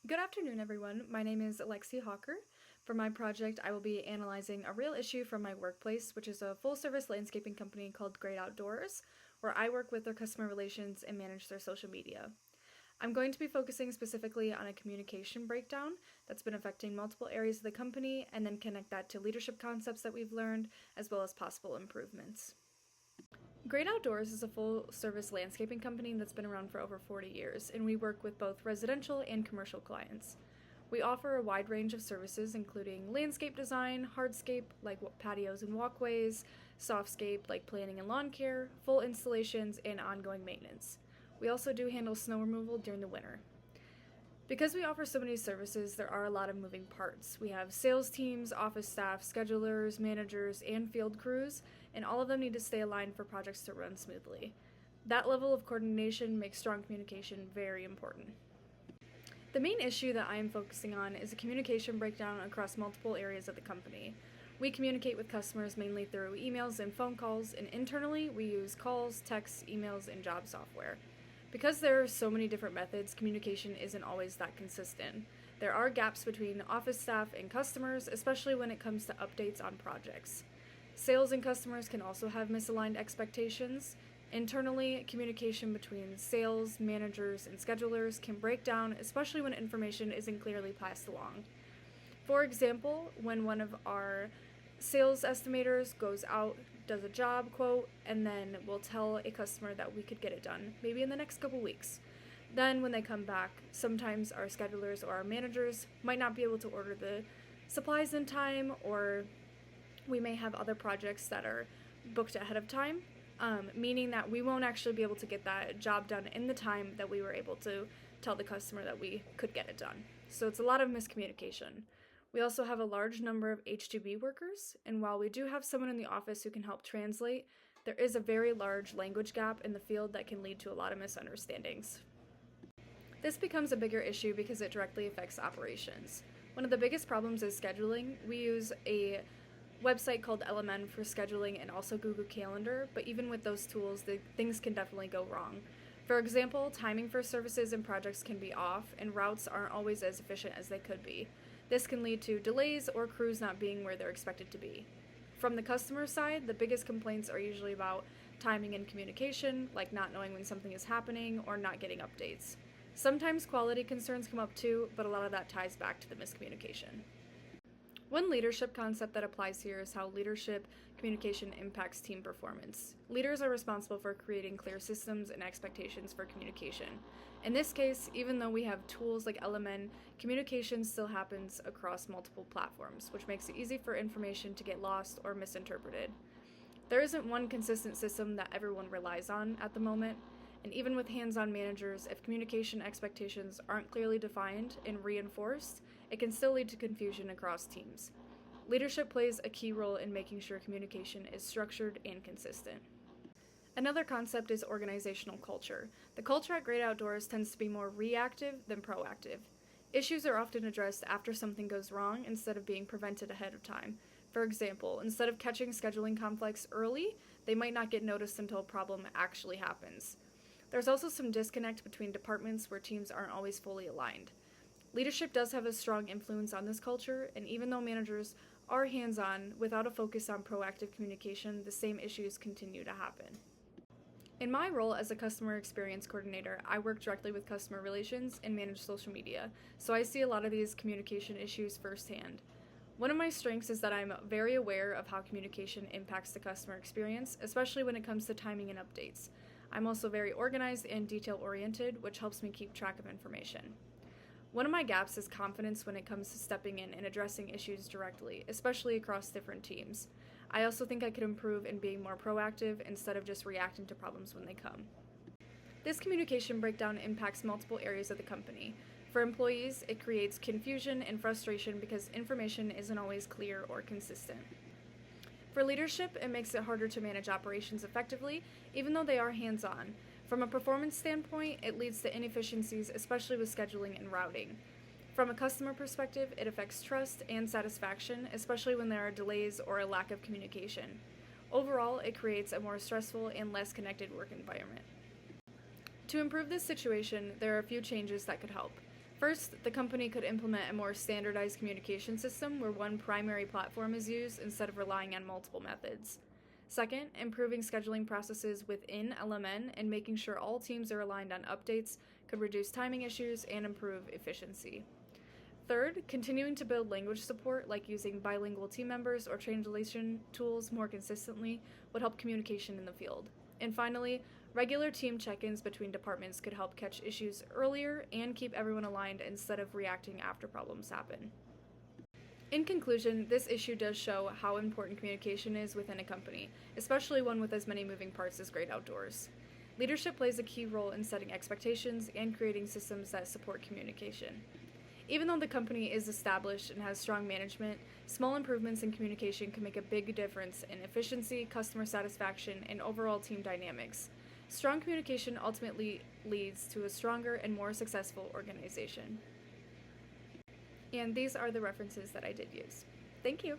Good afternoon, everyone. My name is Alexie. For my project, I will be analyzing a real issue from my workplace, which is a full-service landscaping company called Great Outdoors, where I work with their customer relations and manage their social media. I'm going to be focusing specifically on a communication breakdown that's been affecting multiple areas of the company, and then connect that to leadership concepts that we've learned, as well as possible improvements. Great Outdoors is a full-service landscaping company that's been around for over 40 years, and we work with both residential and commercial clients. We offer a wide range of services, including landscape design, hardscape, like patios and walkways, softscape, like planning and lawn care, full installations, and ongoing maintenance. We also do handle snow removal during the winter. Because we offer so many services, there are a lot of moving parts. We have sales teams, office staff, schedulers, managers, and field crews, and all of them need to stay aligned for projects to run smoothly. That level of coordination makes strong communication very important. The main issue that I am focusing on is a communication breakdown across multiple areas of the company. We communicate with customers mainly through emails and phone calls, and internally we use calls, texts, emails, and job software. Because there are so many different methods, communication isn't always that consistent. There are gaps between office staff and customers, especially when it comes to updates on projects. Sales and customers can also have misaligned expectations. Internally, communication between sales, managers, and schedulers can break down, especially when information isn't clearly passed along. For example, when one of our sales estimators goes out, does a job quote, and then will tell a customer that we could get it done, maybe in the next couple weeks. Then when they come back, sometimes our schedulers or our managers might not be able to order the supplies in time, or we may have other projects that are booked ahead of time, meaning that we won't actually be able to get that job done in the time that we were able to tell the customer that we could get it done. So it's a lot of miscommunication. We also have a large number of H2B workers, and while we do have someone in the office who can help translate, there is a very large language gap in the field that can lead to a lot of misunderstandings. This becomes a bigger issue because it directly affects operations. One of the biggest problems is scheduling. We use a website called LMN for scheduling and also Google Calendar, but even with those tools, things can definitely go wrong. For example, timing for services and projects can be off, and routes aren't always as efficient as they could be. This can lead to delays or crews not being where they're expected to be. From the customer side, the biggest complaints are usually about timing and communication, like not knowing when something is happening or not getting updates. Sometimes quality concerns come up too, but a lot of that ties back to the miscommunication. One leadership concept that applies here is how leadership communication impacts team performance. Leaders are responsible for creating clear systems and expectations for communication. In this case, even though we have tools like LMN, communication still happens across multiple platforms, which makes it easy for information to get lost or misinterpreted. There isn't one consistent system that everyone relies on at the moment, and even with hands-on managers, if communication expectations aren't clearly defined and reinforced, it can still lead to confusion across teams. Leadership plays a key role in making sure communication is structured and consistent. Another concept is organizational culture. The culture at Great Outdoors tends to be more reactive than proactive. Issues are often addressed after something goes wrong instead of being prevented ahead of time. For example, instead of catching scheduling conflicts early, they might not get noticed until a problem actually happens. There's also some disconnect between departments where teams aren't always fully aligned. Leadership does have a strong influence on this culture, and even though managers are hands-on, without a focus on proactive communication, the same issues continue to happen. In my role as a customer experience coordinator, I work directly with customer relations and manage social media, so I see a lot of these communication issues firsthand. One of my strengths is that I'm very aware of how communication impacts the customer experience, especially when it comes to timing and updates. I'm also very organized and detail-oriented, which helps me keep track of information. One of my gaps is confidence when it comes to stepping in and addressing issues directly, especially across different teams. I also think I could improve in being more proactive instead of just reacting to problems when they come. This communication breakdown impacts multiple areas of the company. For employees, it creates confusion and frustration because information isn't always clear or consistent. For leadership, it makes it harder to manage operations effectively, even though they are hands-on. From a performance standpoint, it leads to inefficiencies, especially with scheduling and routing. From a customer perspective, it affects trust and satisfaction, especially when there are delays or a lack of communication. Overall, it creates a more stressful and less connected work environment. To improve this situation, there are a few changes that could help. First, the company could implement a more standardized communication system where one primary platform is used instead of relying on multiple methods. Second, improving scheduling processes within LMN and making sure all teams are aligned on updates could reduce timing issues and improve efficiency. Third, continuing to build language support, like using bilingual team members or translation tools more consistently, would help communication in the field. And finally, regular team check-ins between departments could help catch issues earlier and keep everyone aligned instead of reacting after problems happen. In conclusion, this issue does show how important communication is within a company, especially one with as many moving parts as Great Outdoors. Leadership plays a key role in setting expectations and creating systems that support communication. Even though the company is established and has strong management, small improvements in communication can make a big difference in efficiency, customer satisfaction, and overall team dynamics. Strong communication ultimately leads to a stronger and more successful organization. And these are the references that I did use. Thank you.